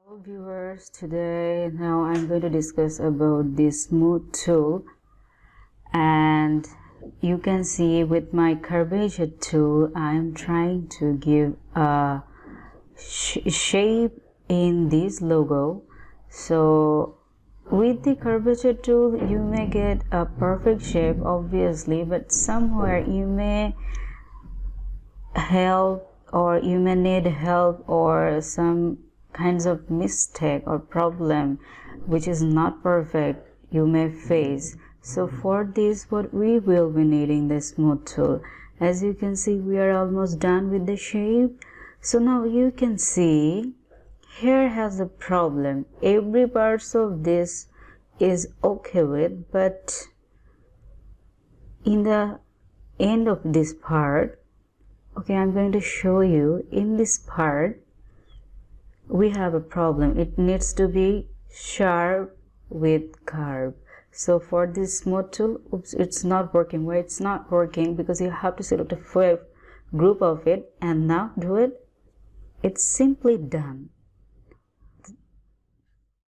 Hello viewers, today I'm going to discuss about this smooth tool, and you can see with my curvature tool I'm trying to give a shape in this logo. So with the curvature tool you may get a perfect shape obviously, but somewhere you may need help or some kinds of mistake or problem which is not perfect you may face. So for this, what we will be needing the smooth tool. As you can see, we are almost done with the shape. So now you can see here has a problem. Every part of this is okay with, but in the end of this part, okay, I'm going to show you in this part we have a problem. It needs to be sharp with curve. So for this smooth tool, oops, it's not working. Why it's not working? Because you have to select a group of it and now do it. It's simply done.